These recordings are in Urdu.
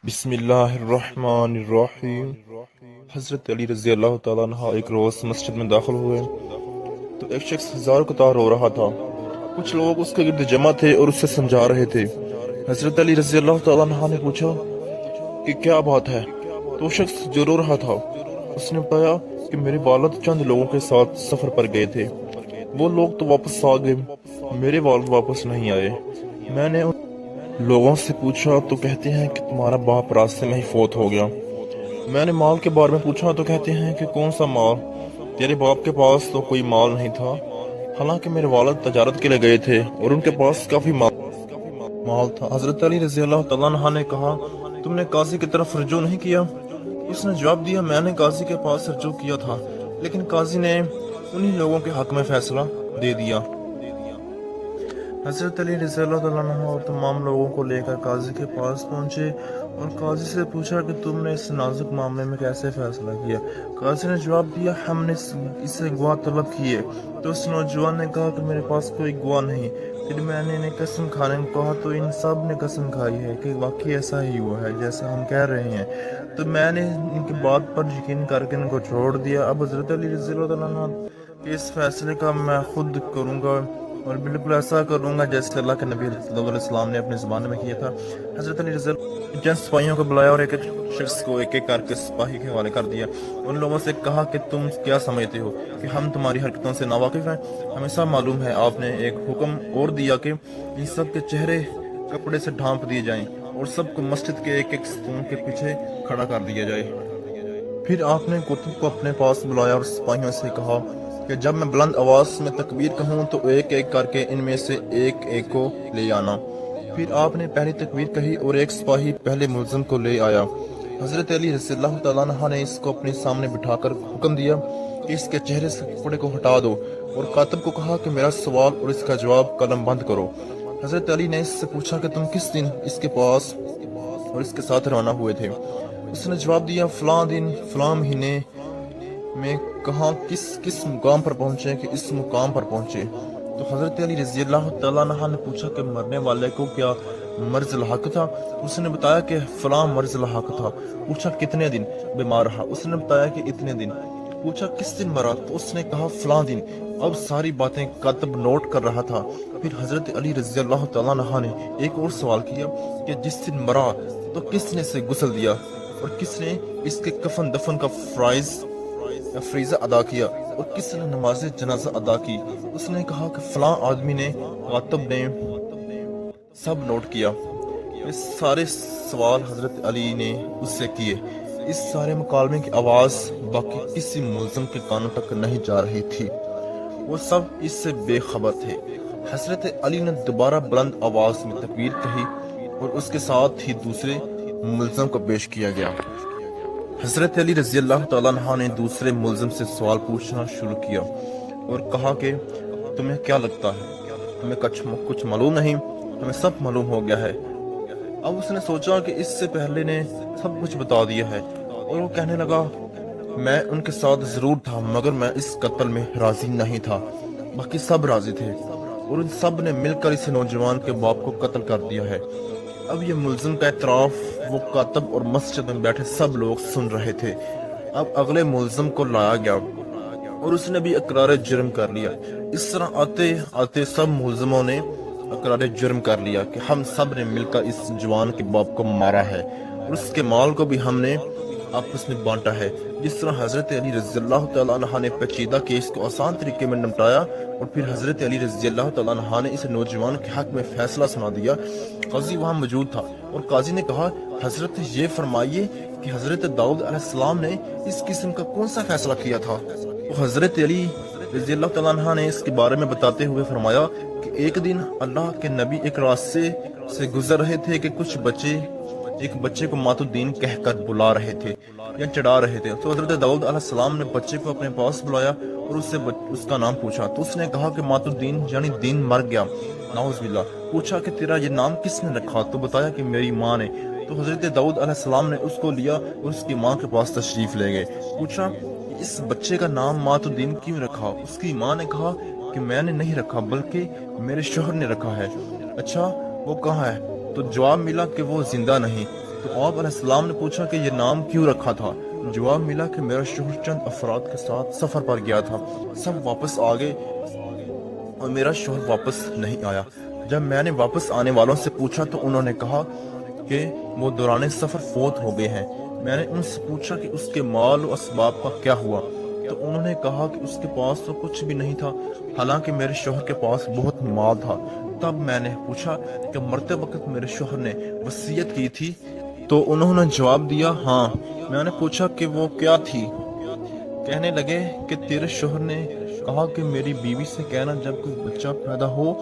بسم اللہ الرحمن الرحیم۔ حضرت علی رضی اللہ تعالیٰ عنہ ایک روز مسجد میں داخل ہوئے تو ایک شخص ہزار قطار رو رہا تھا۔ کچھ لوگ اس کے گرد جمع تھے اور اسے سمجھا رہے تھے۔ حضرت علی رضی اللہ تعالیٰ عنہ نے پوچھا کہ کیا بات ہے؟ تو شخص جو رو رہا تھا اس نے بتایا کہ میرے والد چند لوگوں کے ساتھ سفر پر گئے تھے، وہ لوگ تو واپس آ گئے، میرے والد واپس نہیں آئے۔ میں نے ان لوگوں سے پوچھا تو کہتے ہیں کہ تمہارا باپ راستے میں ہی فوت ہو گیا۔ میں نے مال کے بارے میں پوچھا تو کہتے ہیں کہ کون سا مال؟ تیرے باپ کے پاس تو کوئی مال نہیں تھا، حالانکہ میرے والد تجارت کے لیے گئے تھے اور ان کے پاس کافی مال تھا۔ حضرت علی رضی اللہ تعالیٰ عنہ نے کہا تم نے قاضی کی طرف رجوع نہیں کیا؟ اس نے جواب دیا میں نے قاضی کے پاس رجوع کیا تھا، لیکن قاضی نے انہی لوگوں کے حق میں فیصلہ دے دیا۔ حضرت علی رضی اللہ تعالیٰ عنہ اور تمام لوگوں کو لے کر قاضی کے پاس پہنچے اور قاضی سے پوچھا کہ تم نے اس نازک معاملے میں کیسے فیصلہ کیا؟ قاضی نے جواب دیا ہم نے اسے گواہ طلب کیے تو اس نوجوان نے کہا کہ میرے پاس کوئی گواہ نہیں۔ پھر میں نے انہیں قسم کھانے کو کہا تو ان سب نے قسم کھائی ہے کہ واقعی ایسا ہی ہوا ہے جیسا ہم کہہ رہے ہیں، تو میں نے ان کی بات پر یقین کر کے ان کو چھوڑ دیا۔ اب حضرت علی رضی اللہ تعالیٰ عنہ کے اس فیصلے کا میں خود کروں گا اور بالکل ایسا کروں گا جیسے اللہ کے نبی صلی اللہ علیہ وسلم نے اپنے زمانے میں کیا تھا۔ حضرت علی رضی اللہ چند سپاہیوں کو بلایا اور ایک ایک شخص کو ایک ایک کر کے سپاہی کے حوالے کر دیا۔ ان لوگوں سے کہا کہ تم کیا سمجھتے ہو کہ ہم تمہاری حرکتوں سے ناواقف ہیں؟ ہمیں سب معلوم ہے۔ آپ نے ایک حکم اور دیا کہ ان سب کے چہرے کپڑے سے ڈھانپ دیے جائیں اور سب کو مسجد کے ایک ایک ستون کے پیچھے کھڑا کر دیا جائے۔ پھر آپ نے کتب کو اپنے پاس بلایا اور سپاہیوں سے کہا کہ جب میں بلند آواز میں تکبیر کہوں تو ایک ایک کر کے ان میں سے ایک ایک کو لے آنا۔ پھر آپ نے پہلی تکبیر کہی اور ایک سپاہی پہلے ملزم کو لے آیا۔ حضرت علی رضی اللہ تعالیٰ عنہ نے اس کو اپنے سامنے بٹھا کر حکم دیا کہ اس کے چہرے سے کپڑے کو ہٹا دو اور کاتب کو کہا کہ میرا سوال اور اس کا جواب قلم بند کرو۔ حضرت علی نے اس سے پوچھا کہ تم کس دن اس کے پاس اور اس کے ساتھ روانہ ہوئے تھے؟ اس نے جواب دیا فلاں دن فلاں مہینے میں۔ کہاں کس مقام پر پہنچے کہ اس مقام پر پہنچے؟ تو حضرت علی رضی اللہ تعالیٰ عنہ نے پوچھا کہ مرنے والے کو کیا مرض لاحق تھا؟ اس نے بتایا کہ فلاں مرض لاحق تھا۔ پوچھا کتنے دن بیمار رہا؟ اس نے بتایا کہ اتنے دن۔ پوچھا کس دن مرا؟ تو اس نے کہا فلاں دن۔ اب ساری باتیں کاتب نوٹ کر رہا تھا۔ پھر حضرت علی رضی اللہ تعالیٰ عنہ نے ایک اور سوال کیا کہ جس دن مرا تو کس نے اسے غسل دیا اور کس نے اس کے کفن دفن کا فریضہ ادا کیا اور کس نے نماز جنازہ ادا کی؟ اس نے کہا کہ فلاں آدمی نے۔ کاتب نے سب نوٹ کیا۔ یہ سارے سوال حضرت علی نے اس سے کیے۔ اس سارے مکالمے کی آواز باقی کسی ملزم کے کانوں تک نہیں جا رہی تھی، وہ سب اس سے بے خبر تھے۔ حضرت علی نے دوبارہ بلند آواز میں تکبیر کہی اور اس کے ساتھ ہی دوسرے ملزم کو پیش کیا گیا۔ حضرت علی رضی اللہ تعالیٰ عنہ نے دوسرے ملزم سے سوال پوچھنا شروع کیا اور کہا کہ تمہیں کیا لگتا ہے؟ تمہیں کچھ معلوم نہیں؟ ہمیں سب معلوم ہو گیا ہے۔ اب اس نے سوچا کہ اس سے پہلے نے سب کچھ بتا دیا ہے اور وہ کہنے لگا میں ان کے ساتھ ضرور تھا مگر میں اس قتل میں راضی نہیں تھا، باقی سب راضی تھے اور ان سب نے مل کر اس نوجوان کے باپ کو قتل کر دیا ہے۔ اب یہ ملزم کا اعتراف وہ کاتب اور مسجد میں بیٹھے سب لوگ سن رہے تھے۔ اب اگلے ملزم کو لایا گیا اور اس نے بھی اقرار جرم کر لیا۔ اس طرح آتے آتے سب ملزموں نے اقرار جرم کر لیا کہ ہم سب نے مل کر اس جوان کے باپ کو مارا ہے اور اس کے مال کو بھی ہم نے آپس میں بانٹا ہے۔ جس طرح حضرت علی رضی اللہ تعالیٰ عنہ نے پیچیدہ کیس کو آسان طریقے میں نمٹایا اور پھر حضرت علی رضی اللہ تعالیٰ عنہ نے اس نوجوان کے حق میں فیصلہ سنا دیا۔ قاضی وہاں موجود تھا اور قاضی نے کہا حضرت یہ فرمائیے کہ حضرت داؤد علیہ السلام نے اس قسم کا کون سا فیصلہ کیا تھا؟ تو حضرت علی رضی اللہ تعالیٰ عنہ نے اس کے بارے میں بتاتے ہوئے فرمایا کہ ایک دن اللہ کے نبی ایک راستے سے گزر رہے تھے کہ کچھ بچے ایک بچے کو مات الدین کہہ کر بلا رہے تھے یا چڑھا رہے تھے۔ تو حضرت داؤد علیہ السلام نے بچے کو اپنے پاس بلایا اور اس سے اس کا نام پوچھا تو اس نے کہا کہ مات الدین یعنی دین مر گیا، نعوذ باللہ۔ پوچھا کہ تیرا یہ نام کس نے رکھا؟ تو بتایا کہ میری ماں نے۔ تو حضرت داؤد علیہ السلام نے اس کو لیا اور اس کی ماں کے پاس تشریف لے گئے۔ پوچھا اس بچے کا نام مات الدین کیوں رکھا؟ اس کی ماں نے کہا کہ میں نے نہیں رکھا بلکہ میرے شوہر نے رکھا ہے۔ اچھا وہ کہاں ہے؟ تو جواب ملا کہ وہ زندہ نہیں۔ تو آپ علیہ السلام نے پوچھا کہ یہ نام کیوں رکھا تھا؟ جواب ملا کہ میرا شوہر چند افراد کے ساتھ سفر پر گیا تھا، سب واپس آ گئے اور میرا شوہر واپس نہیں آیا۔ جب میں نے واپس آنے والوں سے پوچھا تو انہوں نے کہا کہ وہ دوران سفر فوت ہو گئے ہیں۔ میں نے ان سے پوچھا کہ اس کے مال و اسباب کا کیا ہوا، تو انہوں نے کہا کہ اس کے پاس تو کچھ بھی نہیں تھا، حالانکہ میرے شوہر کے پاس بہت مال تھا۔ تب میں نے پوچھا کہ مرتے وقت میرے شوہر نے وصیت کی تھی؟ تو انہوں نے جواب دیا ہاں۔ میں نے پوچھا کہ وہ کیا تھی؟ کہنے لگے کہ تیرے شوہر نے کہا کہ میری بیوی سے کہنا جب کوئی بچہ پیدا ہو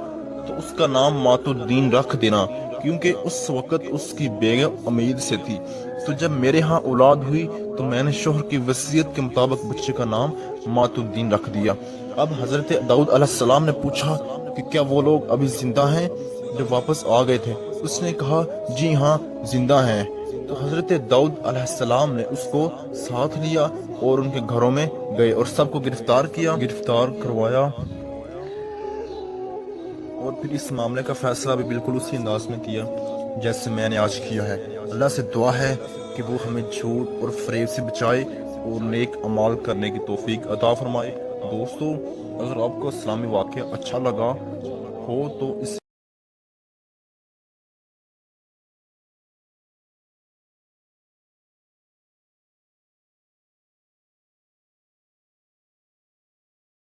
تو اس کا نام مات الدین رکھ دینا، کیونکہ اس وقت اس کی بیگم امید سے تھی۔ تو جب میرے ہاں اولاد ہوئی تو میں نے شوہر کی وصیت کے مطابق بچے کا نام مات الدین رکھ دیا۔ اب حضرت داؤد علیہ السلام نے پوچھا کہ کیا وہ لوگ ابھی زندہ ہیں جو واپس آ گئے تھے؟ اس نے کہا جی ہاں زندہ ہیں۔ تو حضرت داؤد علیہ السلام نے اس کو ساتھ لیا اور ان کے گھروں میں گئے اور سب کو گرفتار کروایا، اور پھر اس معاملے کا فیصلہ بھی بالکل اسی انداز میں کیا جیسے میں نے آج کیا ہے۔ اللہ سے دعا ہے کہ وہ ہمیں جھوٹ اور فریب سے بچائے اور نیک اعمال کرنے کی توفیق عطا فرمائے۔ دوستو، اگر آپ کو اسلامی واقعہ اچھا لگا ہو تو اسے